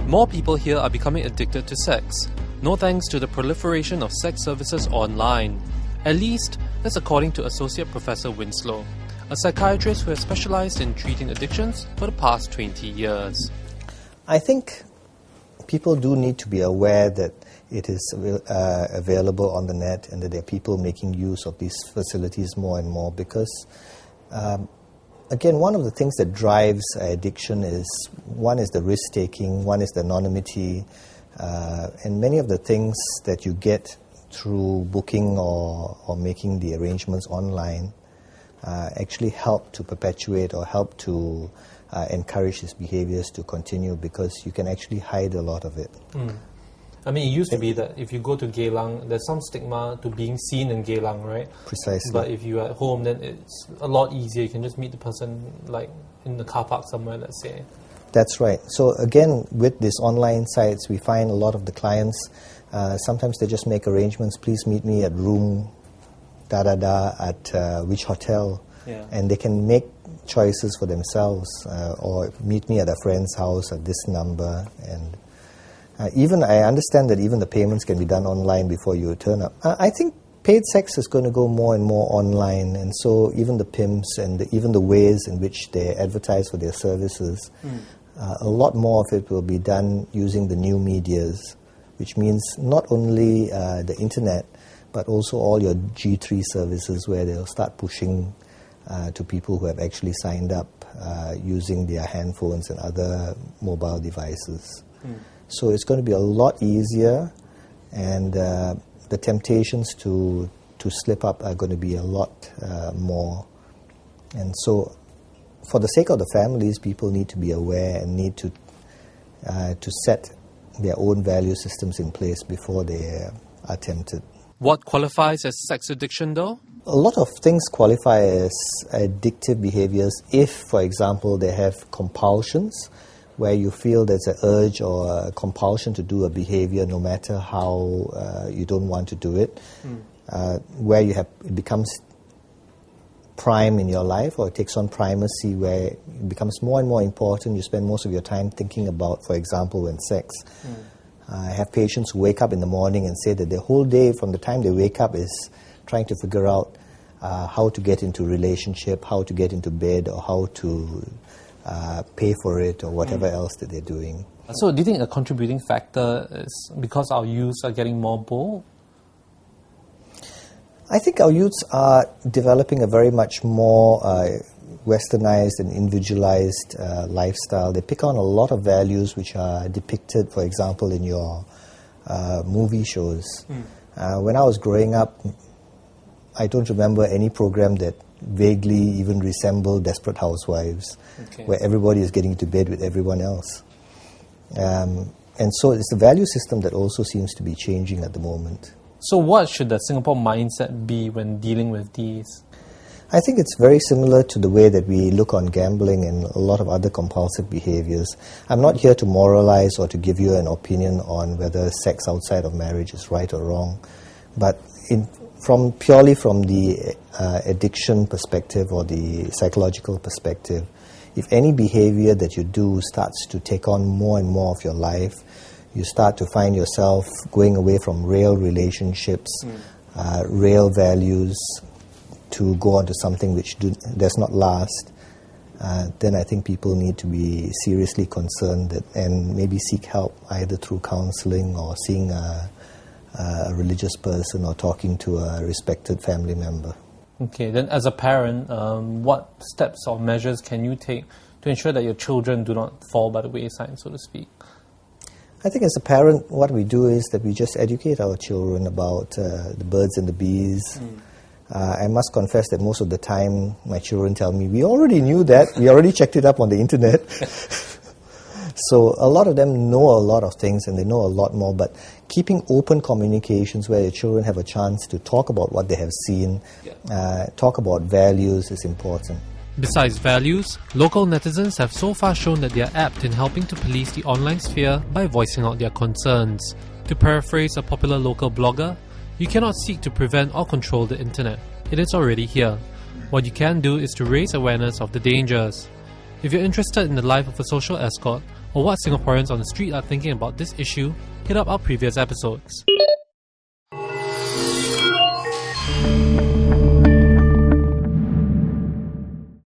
More people here are becoming addicted to sex, no thanks to the proliferation of sex services online. At least, that's according to Associate Professor Winslow, a psychiatrist who has specialized in treating addictions for the past 20 years. I think people do need to be aware that it is available on the net and that there are people making use of these facilities more and more because, again, one of the things that drives addiction is, one is the risk-taking, one is the anonymity, and many of the things that you get through booking or making the arrangements online actually help to perpetuate or help to encourage these behaviors to continue because you can actually hide a lot of it. I mean, it used to be that if you go to Geylang, there's some stigma to being seen in Geylang, right? Precisely. But if you're at home, then it's a lot easier. You can just meet the person like in the car park somewhere, let's say. That's right. So again, with these online sites, we find a lot of the clients, sometimes they just make arrangements, please meet me at room da-da-da at which hotel. Yeah. And they can make choices for themselves or meet me at a friend's house at this number. And even I understand that even the payments can be done online before you turn up. I think paid sex is going to go more and more online, and so even the pimps and even the ways in which they advertise for their services, a lot more of it will be done using the new medias, which means not only the internet, but also all your G3 services where they'll start pushing to people who have actually signed up using their handphones and other mobile devices. So it's going to be a lot easier, and the temptations to slip up are going to be a lot more. And so for the sake of the families, people need to be aware and need to set their own value systems in place before they are tempted. What qualifies as sex addiction, though? A lot of things qualify as addictive behaviors if, for example, they have compulsions, where you feel there's an urge or a compulsion to do a behavior no matter how you don't want to do it, where it becomes prime in your life, or it takes on primacy, where it becomes more and more important. You spend most of your time thinking about, for example, when sex. I have patients who wake up in the morning and say that the whole day from the time they wake up is trying to figure out how to get into a relationship, how to get into bed, or how to pay for it, or whatever else that they're doing. So do you think a contributing factor is because our youths are getting more bold? I think our youths are developing a very much more westernized and individualized lifestyle. They pick on a lot of values which are depicted, for example, in your movie shows. When I was growing up, I don't remember any program that vaguely even resembled Desperate Housewives, where everybody is getting into bed with everyone else. And so it's the value system that also seems to be changing at the moment. So what should the Singapore mindset be when dealing with these? I think it's very similar to the way that we look on gambling and a lot of other compulsive behaviors. I'm not here to moralize or to give you an opinion on whether sex outside of marriage is right or wrong, but purely from the addiction perspective or the psychological perspective, if any behavior that you do starts to take on more and more of your life, you start to find yourself going away from real relationships, real values, to go on to something which does not last, then I think people need to be seriously concerned and maybe seek help either through counseling or seeing a religious person or talking to a respected family member. Okay, then as a parent, what steps or measures can you take to ensure that your children do not fall by the wayside, so to speak? I think as a parent, what we do is that we just educate our children about the birds and the bees. I must confess that most of the time my children tell me, we already knew that, we already checked it up on the internet. So a lot of them know a lot of things and they know a lot more, but keeping open communications where your children have a chance to talk about what they have seen, talk about values is important. Besides values, local netizens have so far shown that they are apt in helping to police the online sphere by voicing out their concerns. To paraphrase a popular local blogger, you cannot seek to prevent or control the internet. It is already here. What you can do is to raise awareness of the dangers. If you're interested in the life of a social escort or what Singaporeans on the street are thinking about this issue, hit up our previous episodes.